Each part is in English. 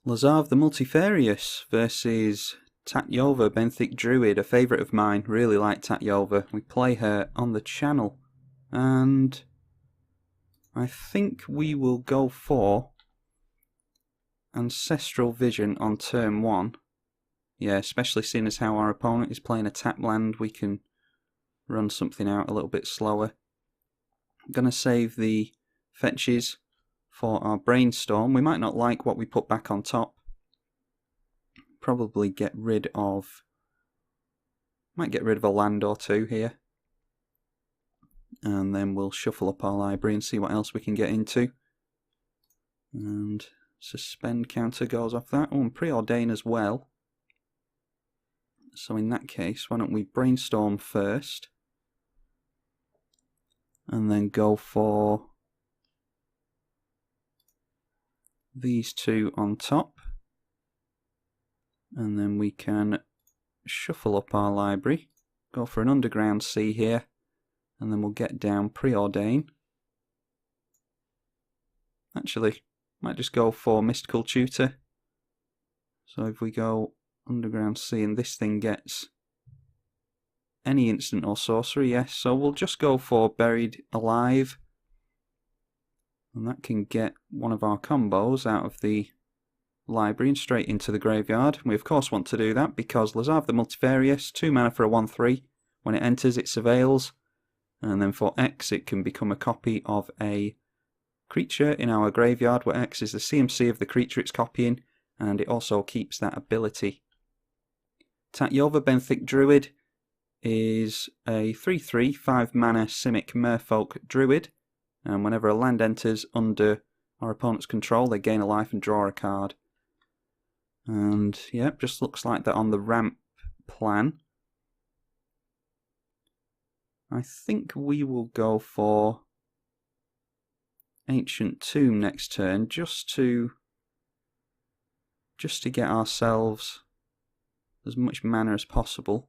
Lazav the Multifarious versus Tatyova, Benthic Druid, a favourite of mine. Really like Tatyova. We play her on the channel. And I think we will go for Ancestral Vision on turn 1. Yeah, especially seeing as how our opponent is playing a tap land, we can run something out a little bit slower. I'm going to save the fetches for our brainstorm. We might not like what we put back on top. Probably get rid of... might get rid of a land or two here. And then we'll shuffle up our library and see what else we can get into. And suspend counter goes off that. Oh, and preordain as well. So in that case, why don't we brainstorm first, and then go for these two on top, and then we can shuffle up our library, go for an underground sea here, and then we'll get down preordain. Actually, might just go for mystical tutor. So if we go underground sea and this thing gets any instant or sorcery, yes, so we'll just go for buried alive, and that can get one of our combos out of the library and straight into the graveyard. We of course want to do that because Lazav the Multifarious, 2 mana for a 1/3. When it enters it surveils, and then for X it can become a copy of a creature in our graveyard, where X is the CMC of the creature it's copying, and it also keeps that ability. Tatyova Benthic Druid is a 3/3, 5 mana Simic Merfolk Druid, and whenever a land enters under our opponent's control, they gain a life and draw a card. And yep, just looks like that on the ramp plan. I think we will go for Ancient Tomb next turn, just to get ourselves as much mana as possible.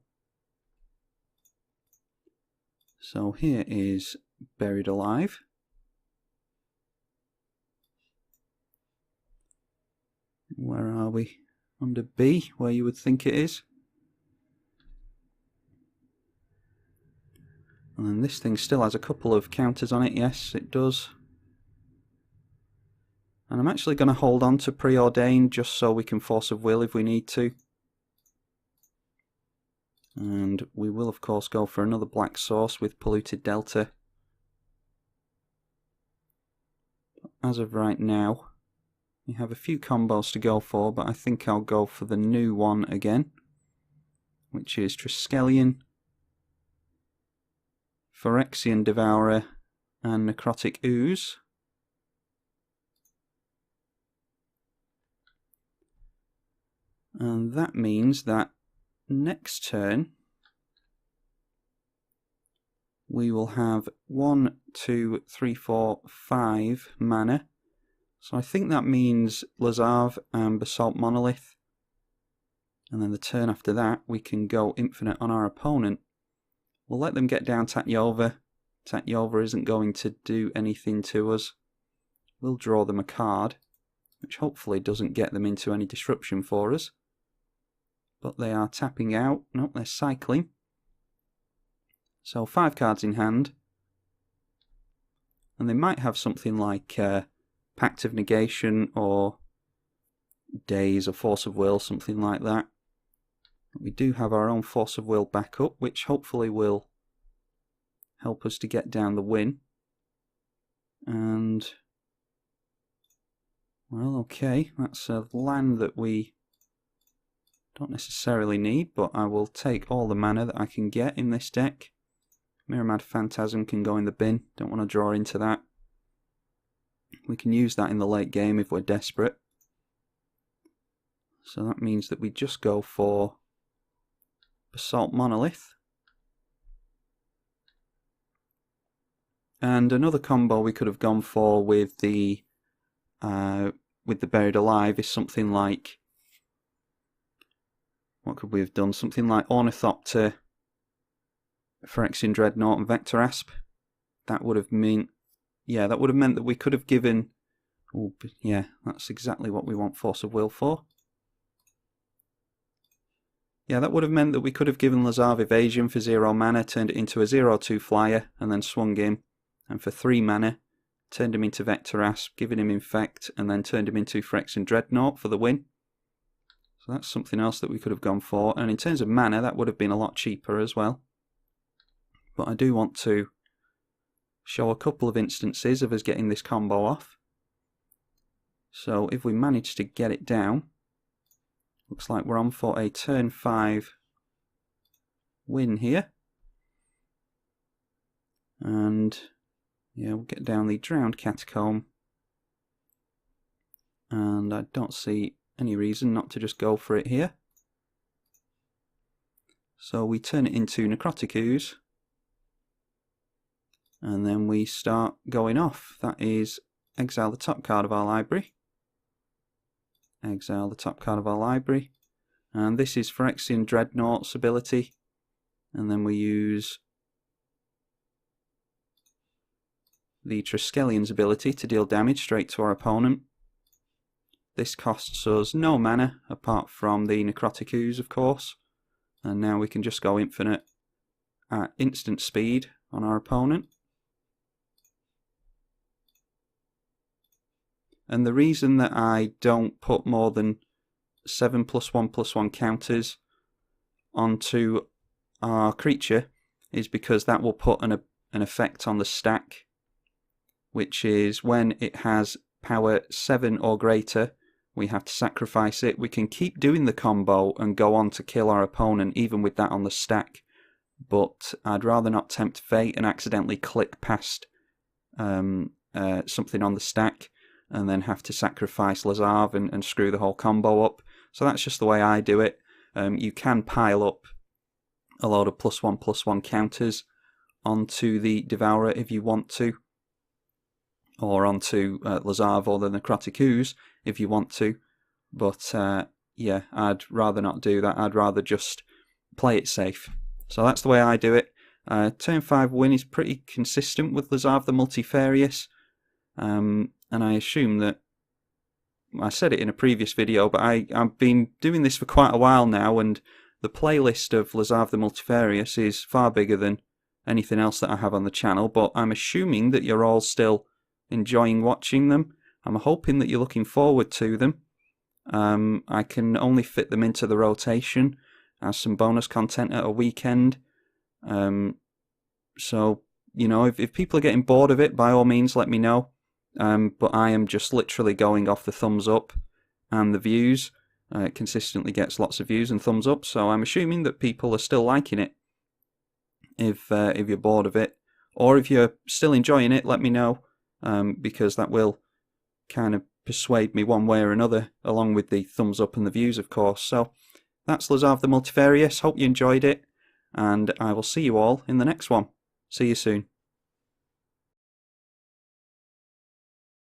So here is Buried Alive. Where are we? Under B, where you would think it is. And then this thing still has a couple of counters on it, yes it does. And I'm actually going to hold on to preordain just so we can force of will if we need to. And we will of course go for another black source with Polluted Delta. As of right now, we have a few combos to go for, but I think I'll go for the new one again, which is Triskelion, Phyrexian Devourer, and Necrotic Ooze. And that means that next turn we will have 1, 2, 3, 4, 5 mana. So I think that means Lazav and Basalt Monolith. And then the turn after that we can go infinite on our opponent. We'll let them get down Tatyova. Tatyova isn't going to do anything to us. We'll draw them a card, which hopefully doesn't get them into any disruption for us. But they are tapping out. Nope, they're cycling. So 5 cards in hand. And they might have something like Pact of Negation or Daze or Force of Will, something like that. We do have our own Force of Will backup, which hopefully will help us to get down the win. And, well, okay, that's a land that we don't necessarily need, but I will take all the mana that I can get in this deck. Miramad Phantasm can go in the bin, don't want to draw into that. We can use that in the late game if we're desperate. So that means that we just go for Basalt Monolith. And another combo we could have gone for with the Buried Alive is something like, what could we have done? Something like Ornithopter, Phyrexian Dreadnought and Vector Asp. That would have meant, yeah, that would have meant that we could have given Ooh, yeah, that's exactly what we want Force of Will for. Yeah, that would have meant that we could have given Lazav Evasion for 0 mana, turned it into a 0/2 flyer, and then swung him, and for 3 mana, turned him into Vector Asp, giving him Infect, and then turned him into Phyrexian Dreadnought for the win. So that's something else that we could have gone for, and in terms of mana, that would have been a lot cheaper as well. But I do want to show a couple of instances of us getting this combo off. So if we manage to get it down, looks like we're on for a turn 5 win here. And yeah, we'll get down the Drowned Catacomb. And I don't see any reason not to just go for it here. So we turn it into Necrotic Ooze. And then we start going off. That is exile the top card of our library. Exile the top card of our library. And this is Phyrexian Dreadnought's ability. And then we use the Triskelion's ability to deal damage straight to our opponent. This costs us no mana, apart from the Necrotic Ooze, of course. And now we can just go infinite at instant speed on our opponent. And the reason that I don't put more than 7+1/+1 counters onto our creature is because that will put an effect on the stack, which is when it has power 7 or greater, we have to sacrifice it. We can keep doing the combo and go on to kill our opponent even with that on the stack, but I'd rather not tempt fate and accidentally click past something on the stack and then have to sacrifice Lazav and screw the whole combo up. So that's just the way I do it. You can pile up a load of +1/+1 counters onto the Devourer if you want to, or onto Lazav or the Necrotic Ooze if you want to, but yeah, I'd rather not do that. I'd rather just play it safe. So that's the way I do it. Turn 5 win is pretty consistent with Lazav the Multifarious, and I assume that, I said it in a previous video, but I've been doing this for quite a while now, and the playlist of Lazav the Multifarious is far bigger than anything else that I have on the channel, but I'm assuming that you're all still enjoying watching them. I'm hoping that you're looking forward to them. I can only fit them into the rotation as some bonus content at a weekend. So, you know, if people are getting bored of it, by all means let me know. But I am just literally going off the thumbs up and the views. It consistently gets lots of views and thumbs up, so I'm assuming that people are still liking it. If you're bored of it, or if you're still enjoying it, let me know, because that will kind of persuade me one way or another, along with the thumbs up and the views, of course. So that's Lazav the Multifarious. Hope you enjoyed it, and I will see you all in the next one. See you soon.